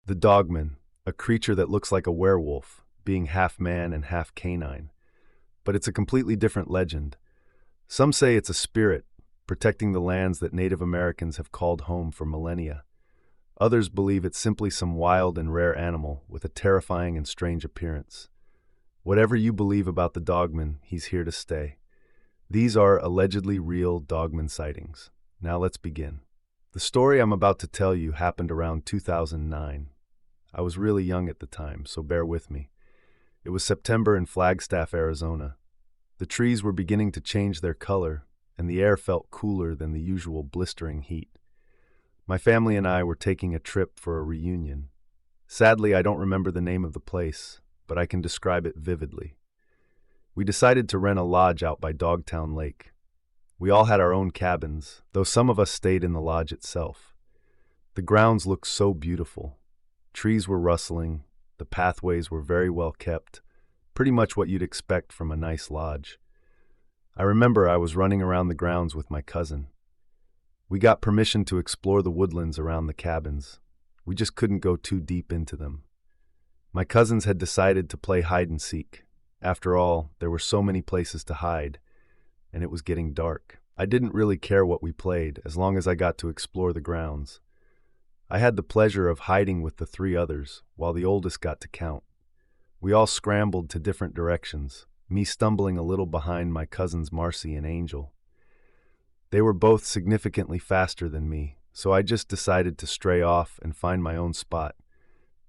The Dogman, a creature that looks like a werewolf, being half man and half canine. But it's a completely different legend. Some say it's a spirit, protecting the lands that Native Americans have called home for millennia. Others believe it's simply some wild and rare animal with a terrifying and strange appearance. Whatever you believe about the Dogman, he's here to stay. These are allegedly real Dogman sightings. Now let's begin. The story I'm about to tell you happened around 2009. I was really young at the time, so bear with me. It was September in Flagstaff, Arizona. The trees were beginning to change their color, and the air felt cooler than the usual blistering heat. My family and I were taking a trip for a reunion. Sadly, I don't remember the name of the place, but I can describe it vividly. We decided to rent a lodge out by Dogtown Lake. We all had our own cabins, though some of us stayed in the lodge itself. The grounds looked so beautiful. Trees were rustling, the pathways were very well kept, pretty much what you'd expect from a nice lodge. I remember I was running around the grounds with my cousin. We got permission to explore the woodlands around the cabins. We just couldn't go too deep into them. My cousins had decided to play hide and seek. After all, there were so many places to hide, and it was getting dark. I didn't really care what we played, as long as I got to explore the grounds. I had the pleasure of hiding with the three others, while the oldest got to count. We all scrambled to different directions, me stumbling a little behind my cousins Marcy and Angel. They were both significantly faster than me, so I just decided to stray off and find my own spot,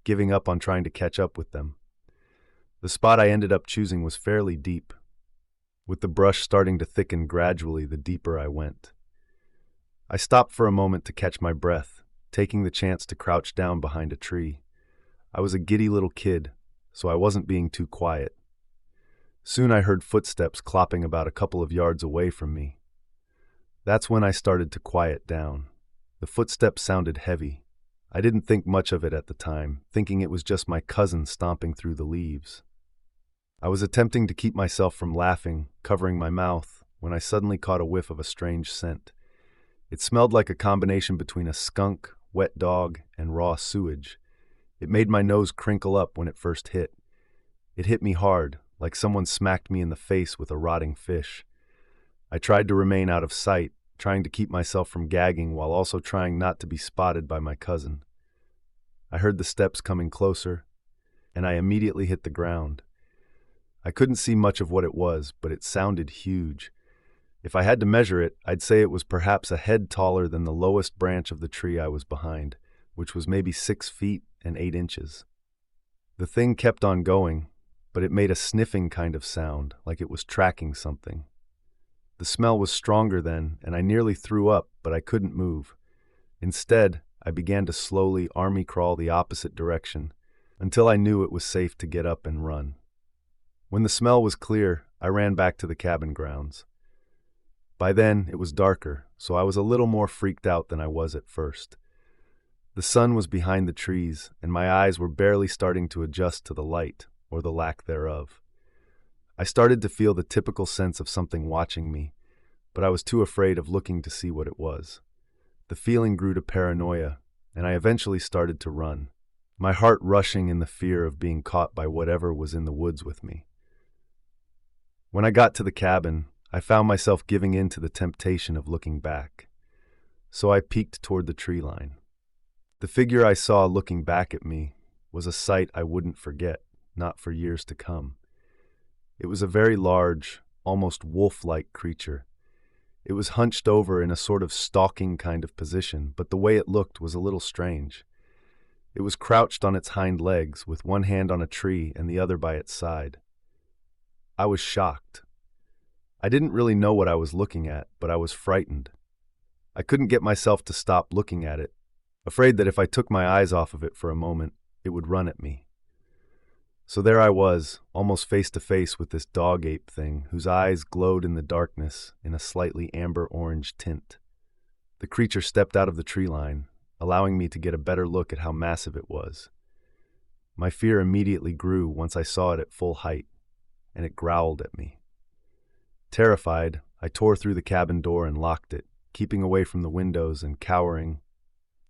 giving up on trying to catch up with them. The spot I ended up choosing was fairly deep, with the brush starting to thicken gradually the deeper I went. I stopped for a moment to catch my breath, taking the chance to crouch down behind a tree. I was a giddy little kid, so I wasn't being too quiet. Soon I heard footsteps clopping about a couple of yards away from me. That's when I started to quiet down. The footsteps sounded heavy. I didn't think much of it at the time, thinking it was just my cousin stomping through the leaves. I was attempting to keep myself from laughing, covering my mouth, when I suddenly caught a whiff of a strange scent. It smelled like a combination between a skunk, wet dog, and raw sewage. It made my nose crinkle up when it first hit. It hit me hard, like someone smacked me in the face with a rotting fish. I tried to remain out of sight, trying to keep myself from gagging while also trying not to be spotted by my cousin. I heard the steps coming closer, and I immediately hit the ground. I couldn't see much of what it was, but it sounded huge. If I had to measure it, I'd say it was perhaps a head taller than the lowest branch of the tree I was behind, which was maybe 6 feet and 8 inches. The thing kept on going, but it made a sniffing kind of sound, like it was tracking something. The smell was stronger then, and I nearly threw up, but I couldn't move. Instead, I began to slowly army crawl the opposite direction, until I knew it was safe to get up and run. When the smell was clear, I ran back to the cabin grounds. By then, it was darker, so I was a little more freaked out than I was at first. The sun was behind the trees, and my eyes were barely starting to adjust to the light, or the lack thereof. I started to feel the typical sense of something watching me, but I was too afraid of looking to see what it was. The feeling grew to paranoia, and I eventually started to run, my heart rushing in the fear of being caught by whatever was in the woods with me. When I got to the cabin, I found myself giving in to the temptation of looking back. So I peeked toward the tree line. The figure I saw looking back at me was a sight I wouldn't forget, not for years to come. It was a very large, almost wolf-like creature. It was hunched over in a sort of stalking kind of position, but the way it looked was a little strange. It was crouched on its hind legs, with one hand on a tree and the other by its side. I was shocked. I didn't really know what I was looking at, but I was frightened. I couldn't get myself to stop looking at it, afraid that if I took my eyes off of it for a moment, it would run at me. So there I was, almost face to face with this dog-ape thing, whose eyes glowed in the darkness in a slightly amber-orange tint. The creature stepped out of the tree line, allowing me to get a better look at how massive it was. My fear immediately grew once I saw it at full height, and it growled at me. Terrified, I tore through the cabin door and locked it, keeping away from the windows and cowering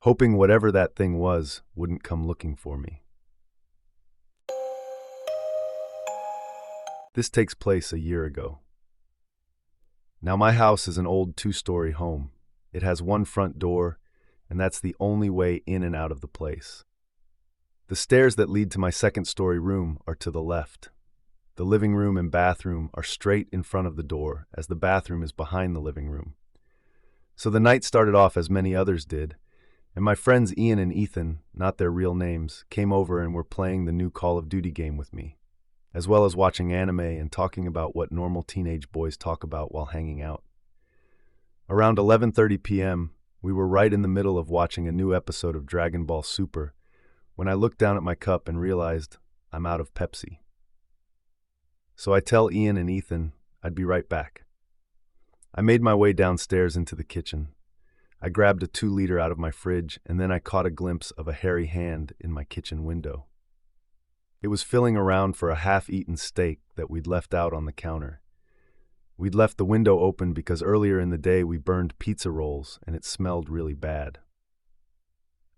hoping whatever that thing was wouldn't come looking for me. This takes place a year ago. Now, my house is an old 2-story home. It has one front door, and that's the only way in and out of the place. The stairs that lead to my second-story room are to the left. The living room and bathroom are straight in front of the door, as the bathroom is behind the living room. So the night started off as many others did, and my friends Ian and Ethan, not their real names, came over and were playing the new Call of Duty game with me, as well as watching anime and talking about what normal teenage boys talk about while hanging out. Around 11:30 p.m., we were right in the middle of watching a new episode of Dragon Ball Super when I looked down at my cup and realized I'm out of Pepsi. So I tell Ian and Ethan I'd be right back. I made my way downstairs into the kitchen. I grabbed a 2-liter out of my fridge, and then I caught a glimpse of a hairy hand in my kitchen window. It was filling around for a half-eaten steak that we'd left out on the counter. We'd left the window open because earlier in the day we burned pizza rolls and it smelled really bad.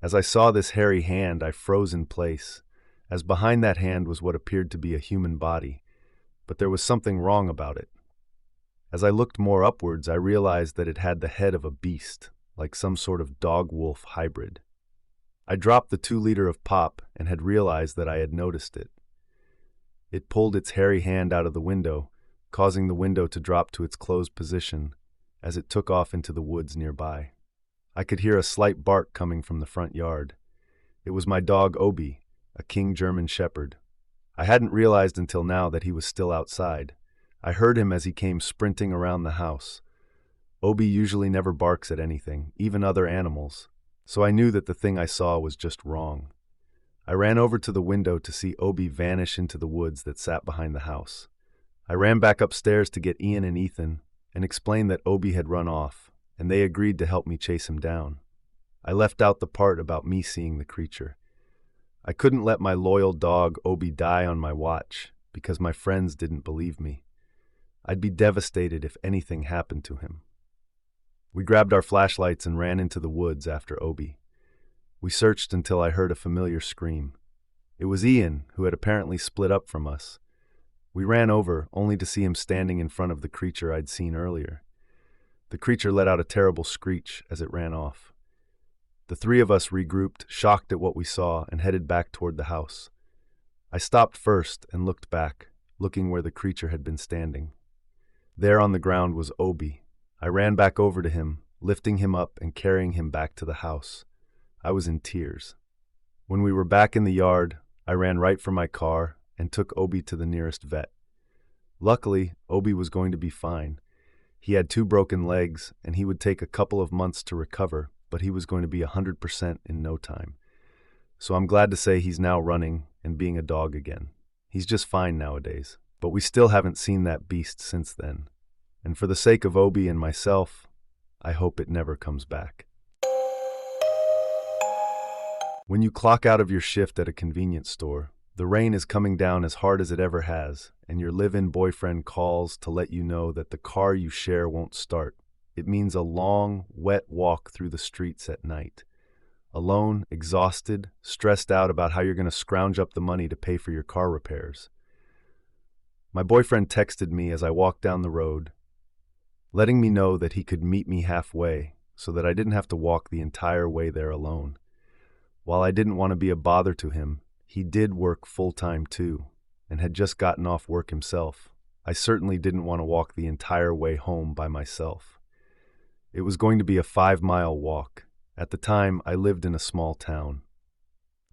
As I saw this hairy hand, I froze in place, as behind that hand was what appeared to be a human body, but there was something wrong about it. As I looked more upwards, I realized that it had the head of a beast, like some sort of dog-wolf hybrid. I dropped the 2-liter of pop and had realized that I had noticed it. It pulled its hairy hand out of the window, causing the window to drop to its closed position as it took off into the woods nearby. I could hear a slight bark coming from the front yard. It was my dog Obi, a King German Shepherd. I hadn't realized until now that he was still outside. I heard him as he came sprinting around the house. Obi usually never barks at anything, even other animals, so I knew that the thing I saw was just wrong. I ran over to the window to see Obi vanish into the woods that sat behind the house. I ran back upstairs to get Ian and Ethan and explained that Obi had run off, and they agreed to help me chase him down. I left out the part about me seeing the creature. I couldn't let my loyal dog Obi die on my watch because my friends didn't believe me. I'd be devastated if anything happened to him. We grabbed our flashlights and ran into the woods after Obi. We searched until I heard a familiar scream. It was Ian, who had apparently split up from us. We ran over, only to see him standing in front of the creature I'd seen earlier. The creature let out a terrible screech as it ran off. The 3 of us regrouped, shocked at what we saw, and headed back toward the house. I stopped first and looked back, looking where the creature had been standing. There on the ground was Obi. I ran back over to him, lifting him up and carrying him back to the house. I was in tears. When we were back in the yard, I ran right for my car and took Obi to the nearest vet. Luckily, Obi was going to be fine. He had 2 broken legs, and he would take a couple of months to recover, but he was going to be 100% in no time. So I'm glad to say he's now running and being a dog again. He's just fine nowadays, but we still haven't seen that beast since then. And for the sake of Obi and myself, I hope it never comes back. When you clock out of your shift at a convenience store, the rain is coming down as hard as it ever has, and your live-in boyfriend calls to let you know that the car you share won't start. It means a long, wet walk through the streets at night. Alone, exhausted, stressed out about how you're going to scrounge up the money to pay for your car repairs. My boyfriend texted me as I walked down the road, letting me know that he could meet me halfway so that I didn't have to walk the entire way there alone. While I didn't want to be a bother to him, he did work full-time too, and had just gotten off work himself. I certainly didn't want to walk the entire way home by myself. It was going to be a 5-mile walk. At the time, I lived in a small town.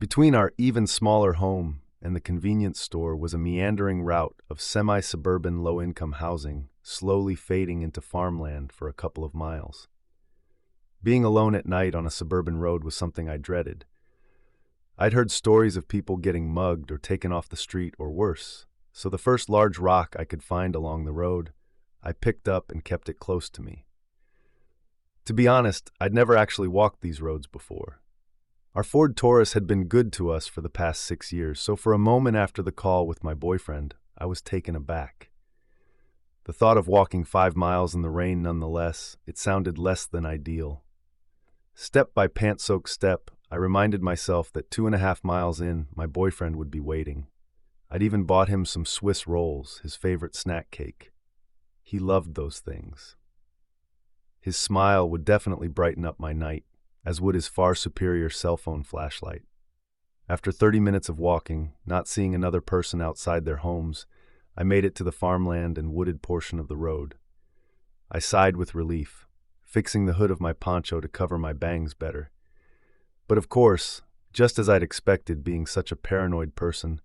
Between our even smaller home and the convenience store was a meandering route of semi-suburban low-income housing, slowly fading into farmland for a couple of miles. Being alone at night on a suburban road was something I dreaded. I'd heard stories of people getting mugged or taken off the street or worse, so the first large rock I could find along the road, I picked up and kept it close to me. To be honest, I'd never actually walked these roads before. Our Ford Taurus had been good to us for the past 6 years, so for a moment after the call with my boyfriend, I was taken aback. The thought of walking 5 miles in the rain nonetheless, it sounded less than ideal. Step by pant-soaked step, I reminded myself that 2.5 miles in, my boyfriend would be waiting. I'd even bought him some Swiss rolls, his favorite snack cake. He loved those things. His smile would definitely brighten up my night, as would his far superior cell phone flashlight. After 30 minutes of walking, not seeing another person outside their homes, I made it to the farmland and wooded portion of the road. I sighed with relief, fixing the hood of my poncho to cover my bangs better. But of course, just as I'd expected, being such a paranoid person,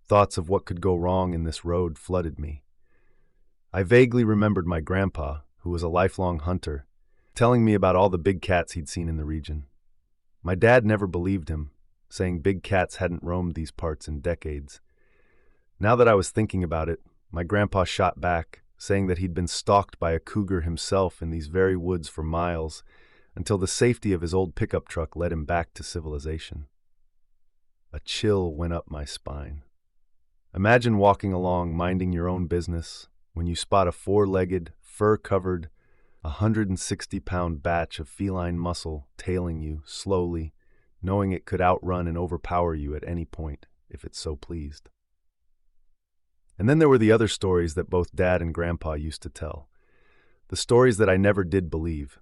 thoughts of what could go wrong in this road flooded me. I vaguely remembered my grandpa, who was a lifelong hunter, telling me about all the big cats he'd seen in the region. My dad never believed him, saying big cats hadn't roamed these parts in decades. Now that I was thinking about it, my grandpa shot back, saying that he'd been stalked by a cougar himself in these very woods for miles, until the safety of his old pickup truck led him back to civilization. A chill went up my spine. Imagine walking along, minding your own business, when you spot a 4-legged, fur-covered, 160-pound batch of feline muscle tailing you slowly, knowing it could outrun and overpower you at any point, if it so pleased. And then there were the other stories that both Dad and Grandpa used to tell. The stories that I never did believe.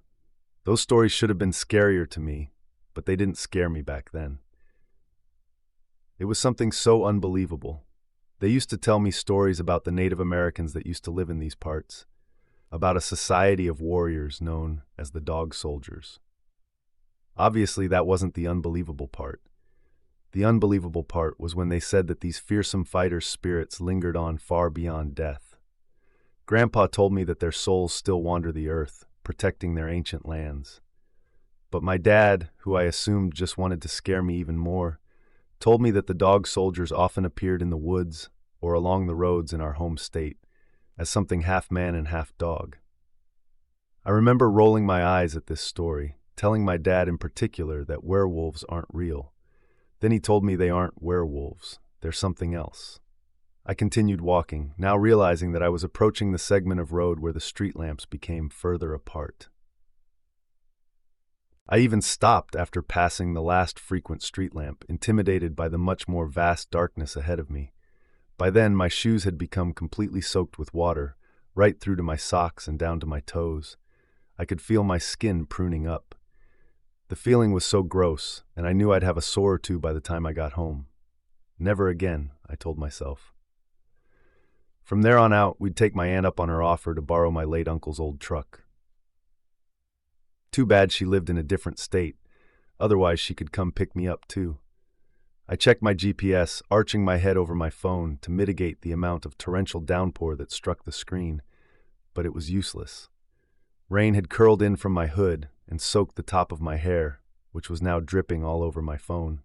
Those stories should have been scarier to me, but they didn't scare me back then. It was something so unbelievable. They used to tell me stories about the Native Americans that used to live in these parts, about a society of warriors known as the Dog Soldiers. Obviously, that wasn't the unbelievable part. The unbelievable part was when they said that these fearsome fighters' spirits lingered on far beyond death. Grandpa told me that their souls still wander the earth, protecting their ancient lands. But my dad, who I assumed just wanted to scare me even more, told me that the Dog Soldiers often appeared in the woods or along the roads in our home state, as something half man and half dog. I remember rolling my eyes at this story, telling my dad in particular that werewolves aren't real. Then he told me they aren't werewolves, they're something else. I continued walking, now realizing that I was approaching the segment of road where the street lamps became further apart. I even stopped after passing the last frequent street lamp, intimidated by the much more vast darkness ahead of me. By then, my shoes had become completely soaked with water, right through to my socks and down to my toes. I could feel my skin pruning up. The feeling was so gross, and I knew I'd have a sore or two by the time I got home. Never again, I told myself. From there on out, we'd take my aunt up on her offer to borrow my late uncle's old truck. Too bad she lived in a different state, otherwise she could come pick me up too. I checked my GPS, arching my head over my phone to mitigate the amount of torrential downpour that struck the screen, but it was useless. Rain had curled in from my hood and soaked the top of my hair, which was now dripping all over my phone.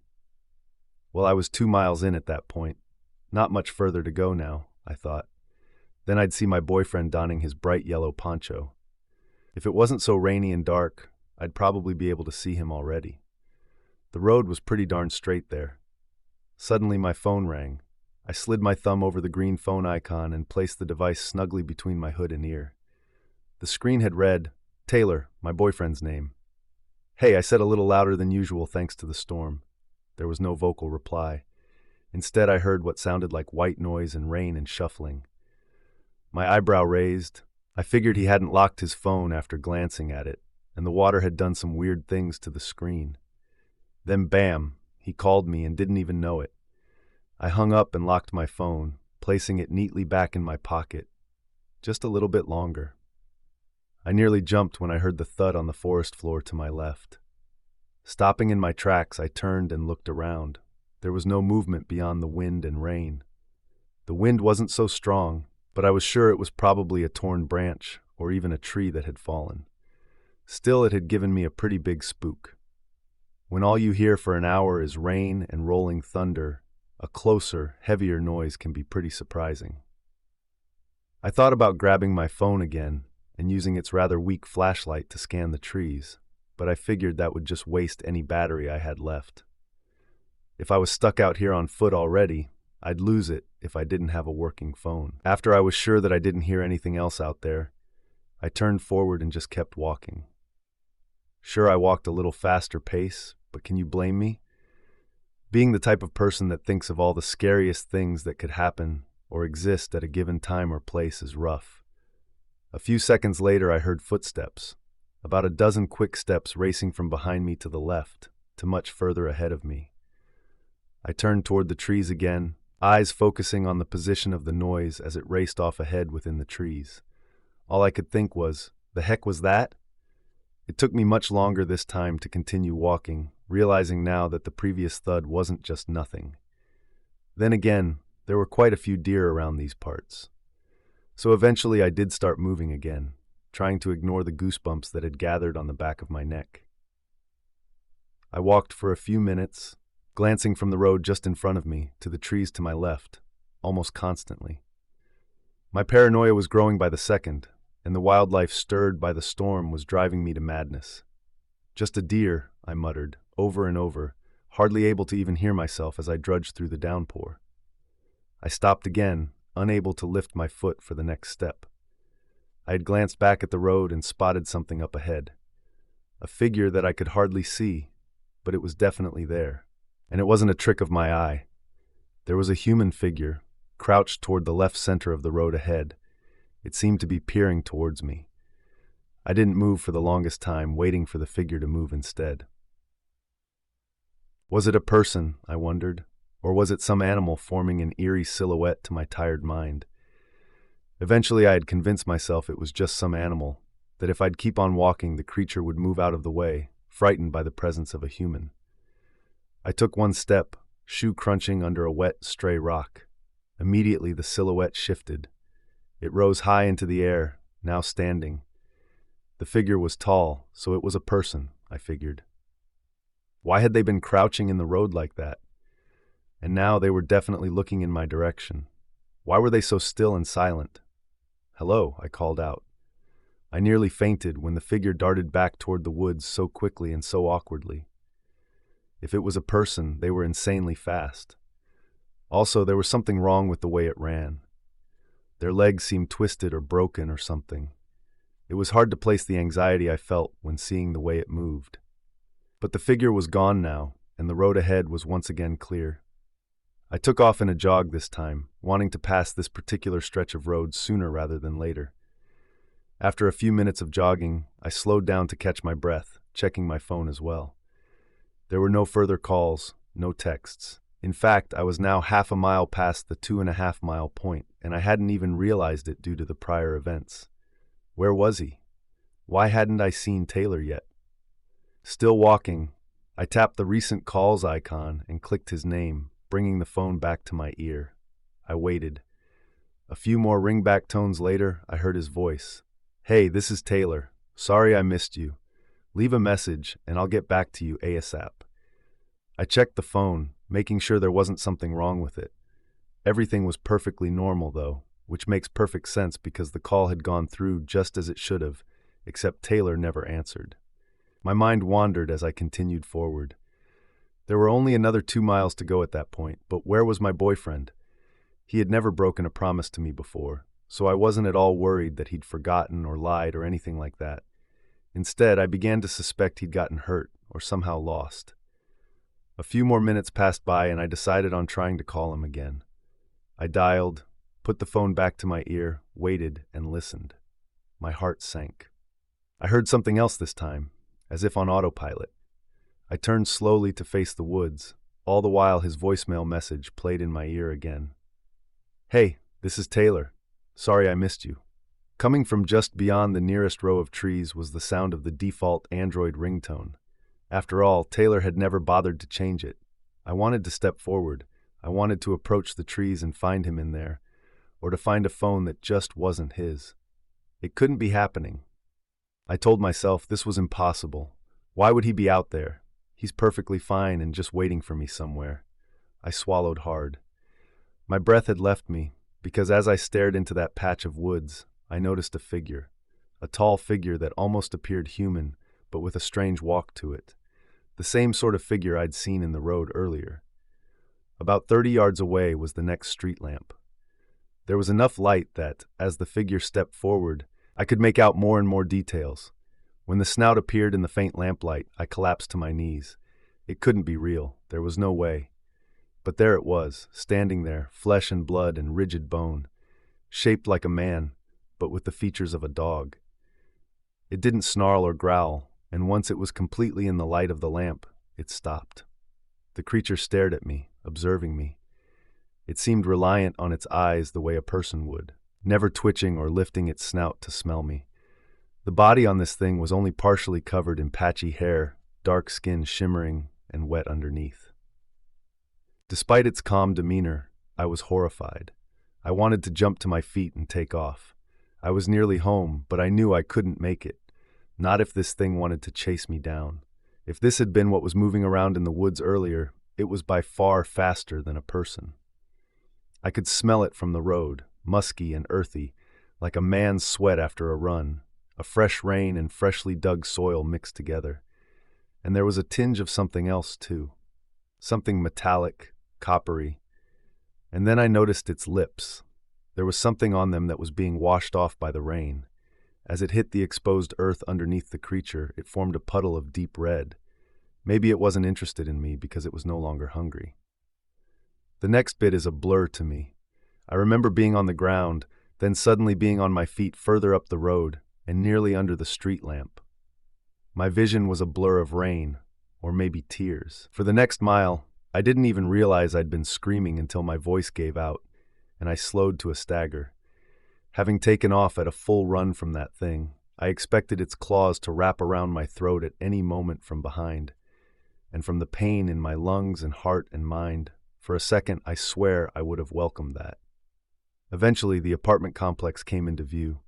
Well, I was 2 miles in at that point. Not much further to go now, I thought. Then I'd see my boyfriend donning his bright yellow poncho. If it wasn't so rainy and dark, I'd probably be able to see him already. The road was pretty darn straight there. Suddenly my phone rang. I slid my thumb over the green phone icon and placed the device snugly between my hood and ear. The screen had read, Taylor, my boyfriend's name. Hey, I said a little louder than usual thanks to the storm. There was no vocal reply. Instead, I heard what sounded like white noise and rain and shuffling. My eyebrow raised. I figured he hadn't locked his phone after glancing at it, and the water had done some weird things to the screen. Then bam, he called me and didn't even know it. I hung up and locked my phone, placing it neatly back in my pocket. Just a little bit longer. I nearly jumped when I heard the thud on the forest floor to my left. Stopping in my tracks, I turned and looked around. There was no movement beyond the wind and rain. The wind wasn't so strong, but I was sure it was probably a torn branch or even a tree that had fallen. Still, it had given me a pretty big spook. When all you hear for an hour is rain and rolling thunder, a closer, heavier noise can be pretty surprising. I thought about grabbing my phone again and using its rather weak flashlight to scan the trees, but I figured that would just waste any battery I had left. If I was stuck out here on foot already, I'd lose it if I didn't have a working phone. After I was sure that I didn't hear anything else out there, I turned forward and just kept walking. Sure, I walked a little faster pace, but can you blame me? Being the type of person that thinks of all the scariest things that could happen or exist at a given time or place is rough. A few seconds later, I heard footsteps, about a dozen quick steps racing from behind me to the left, to much further ahead of me. I turned toward the trees again, eyes focusing on the position of the noise as it raced off ahead within the trees. All I could think was, the heck was that? It took me much longer this time to continue walking, realizing now that the previous thud wasn't just nothing. Then again, there were quite a few deer around these parts. So eventually I did start moving again, trying to ignore the goosebumps that had gathered on the back of my neck. I walked for a few minutes, glancing from the road just in front of me to the trees to my left, almost constantly. My paranoia was growing by the second, and the wildlife stirred by the storm was driving me to madness. Just a deer, I muttered, over and over, hardly able to even hear myself as I drudged through the downpour. I stopped again, unable to lift my foot for the next step. I had glanced back at the road and spotted something up ahead. A figure that I could hardly see, but it was definitely there. And it wasn't a trick of my eye. There was a human figure, crouched toward the left center of the road ahead. It seemed to be peering towards me. I didn't move for the longest time, waiting for the figure to move instead. Was it a person, I wondered, or was it some animal forming an eerie silhouette to my tired mind? Eventually I had convinced myself it was just some animal, that if I'd keep on walking the creature would move out of the way, frightened by the presence of a human. I took one step, shoe crunching under a wet, stray rock. Immediately the silhouette shifted. It rose high into the air, now standing. The figure was tall, so it was a person, I figured. Why had they been crouching in the road like that? And now they were definitely looking in my direction. Why were they so still and silent? "Hello," I called out. I nearly fainted when the figure darted back toward the woods so quickly and so awkwardly. If it was a person, they were insanely fast. Also, there was something wrong with the way it ran. Their legs seemed twisted or broken or something. It was hard to place the anxiety I felt when seeing the way it moved. But the figure was gone now, and the road ahead was once again clear. I took off in a jog this time, wanting to pass this particular stretch of road sooner rather than later. After a few minutes of jogging, I slowed down to catch my breath, checking my phone as well. There were no further calls, no texts. In fact, I was now half a mile past the 2.5-mile point, and I hadn't even realized it due to the prior events. Where was he? Why hadn't I seen Taylor yet? Still walking, I tapped the recent calls icon and clicked his name, bringing the phone back to my ear. I waited. A few more ringback tones later, I heard his voice. "Hey, this is Taylor. Sorry I missed you. Leave a message, and I'll get back to you ASAP." I checked the phone, making sure there wasn't something wrong with it. Everything was perfectly normal, though, which makes perfect sense because the call had gone through just as it should have, except Taylor never answered. My mind wandered as I continued forward. There were only another 2 miles to go at that point, but where was my boyfriend? He had never broken a promise to me before, so I wasn't at all worried that he'd forgotten or lied or anything like that. Instead, I began to suspect he'd gotten hurt or somehow lost. A few more minutes passed by and I decided on trying to call him again. I dialed, put the phone back to my ear, waited, and listened. My heart sank. I heard something else this time, as if on autopilot. I turned slowly to face the woods, all the while his voicemail message played in my ear again. "Hey, this is Taylor. Sorry I missed you." Coming from just beyond the nearest row of trees was the sound of the default Android ringtone. After all, Taylor had never bothered to change it. I wanted to step forward. I wanted to approach the trees and find him in there, or to find a phone that just wasn't his. It couldn't be happening. I told myself this was impossible. Why would he be out there? He's perfectly fine and just waiting for me somewhere. I swallowed hard. My breath had left me, because as I stared into that patch of woods, I noticed a figure. A tall figure that almost appeared human, but with a strange walk to it. The same sort of figure I'd seen in the road earlier. About 30 yards away was the next street lamp. There was enough light that, as the figure stepped forward, I could make out more and more details. When the snout appeared in the faint lamplight, I collapsed to my knees. It couldn't be real. There was no way. But there it was, standing there, flesh and blood and rigid bone, shaped like a man, but with the features of a dog. It didn't snarl or growl, and once it was completely in the light of the lamp, it stopped. The creature stared at me, observing me. It seemed reliant on its eyes the way a person would, never twitching or lifting its snout to smell me. The body on this thing was only partially covered in patchy hair, dark skin shimmering and wet underneath. Despite its calm demeanor, I was horrified. I wanted to jump to my feet and take off. I was nearly home, but I knew I couldn't make it. Not if this thing wanted to chase me down. If this had been what was moving around in the woods earlier, it was by far faster than a person. I could smell it from the road, musky and earthy, like a man's sweat after a run, a fresh rain and freshly dug soil mixed together. And there was a tinge of something else, too. Something metallic, coppery. And then I noticed its lips. There was something on them that was being washed off by the rain. As it hit the exposed earth underneath the creature, it formed a puddle of deep red. Maybe it wasn't interested in me because it was no longer hungry. The next bit is a blur to me. I remember being on the ground, then suddenly being on my feet further up the road and nearly under the street lamp. My vision was a blur of rain, or maybe tears. For the next mile, I didn't even realize I'd been screaming until my voice gave out, and I slowed to a stagger. Having taken off at a full run from that thing, I expected its claws to wrap around my throat at any moment from behind. And from the pain in my lungs and heart and mind, for a second I swear I would have welcomed that. Eventually, the apartment complex came into view.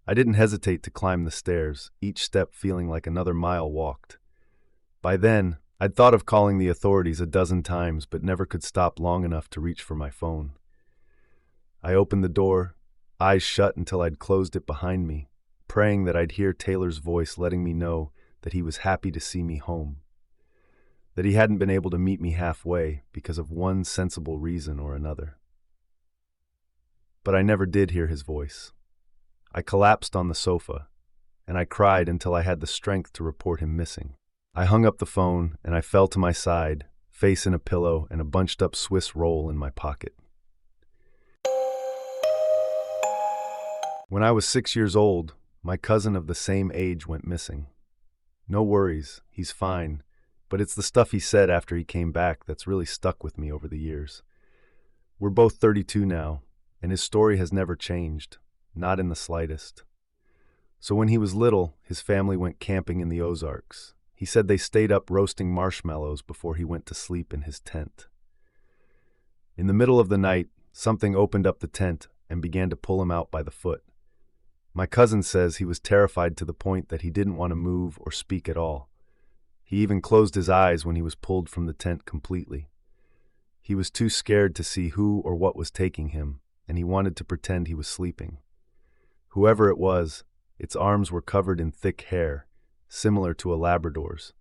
I didn't hesitate to climb the stairs, each step feeling like another mile walked. By then, I'd thought of calling the authorities a dozen times, but never could stop long enough to reach for my phone. I opened the door, eyes shut until I'd closed it behind me, praying that I'd hear Taylor's voice letting me know that he was happy to see me home. That he hadn't been able to meet me halfway because of one sensible reason or another. But I never did hear his voice. I collapsed on the sofa, and I cried until I had the strength to report him missing. I hung up the phone, and I fell to my side, face in a pillow and a bunched-up Swiss roll in my pocket. When I was 6 years old, my cousin of the same age went missing. No worries, he's fine, but it's the stuff he said after he came back that's really stuck with me over the years. We're both 32 now, and his story has never changed, not in the slightest. So when he was little, his family went camping in the Ozarks. He said they stayed up roasting marshmallows before he went to sleep in his tent. In the middle of the night, something opened up the tent and began to pull him out by the foot. My cousin says he was terrified to the point that he didn't want to move or speak at all. He even closed his eyes when he was pulled from the tent completely. He was too scared to see who or what was taking him, and he wanted to pretend he was sleeping. Whoever it was, its arms were covered in thick hair, similar to a Labrador's.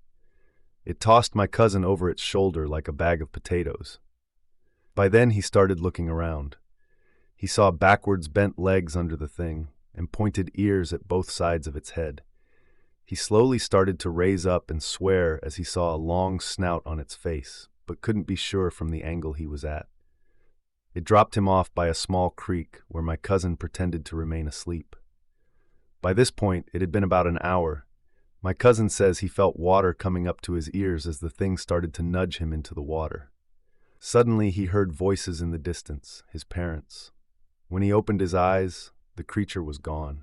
It tossed my cousin over its shoulder like a bag of potatoes. By then he started looking around. He saw backwards bent legs under the thing, and pointed ears at both sides of its head. He slowly started to raise up and swear as he saw a long snout on its face, but couldn't be sure from the angle he was at. It dropped him off by a small creek where my cousin pretended to remain asleep. By this point, it had been about an hour. My cousin says he felt water coming up to his ears as the thing started to nudge him into the water. Suddenly, he heard voices in the distance, his parents. When he opened his eyes, the creature was gone.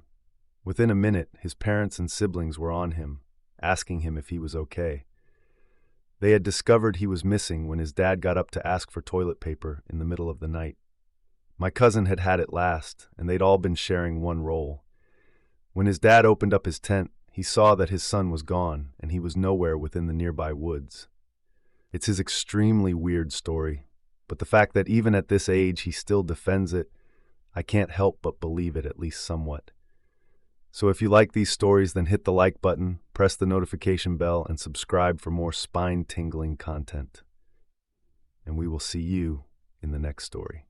Within a minute, his parents and siblings were on him, asking him if he was okay. They had discovered he was missing when his dad got up to ask for toilet paper in the middle of the night. My cousin had had it last, and they'd all been sharing one roll. When his dad opened up his tent, he saw that his son was gone, and he was nowhere within the nearby woods. It's his extremely weird story, but the fact that even at this age he still defends it, I can't help but believe it at least somewhat. So if you like these stories, then hit the like button, press the notification bell, and subscribe for more spine-tingling content. And we will see you in the next story.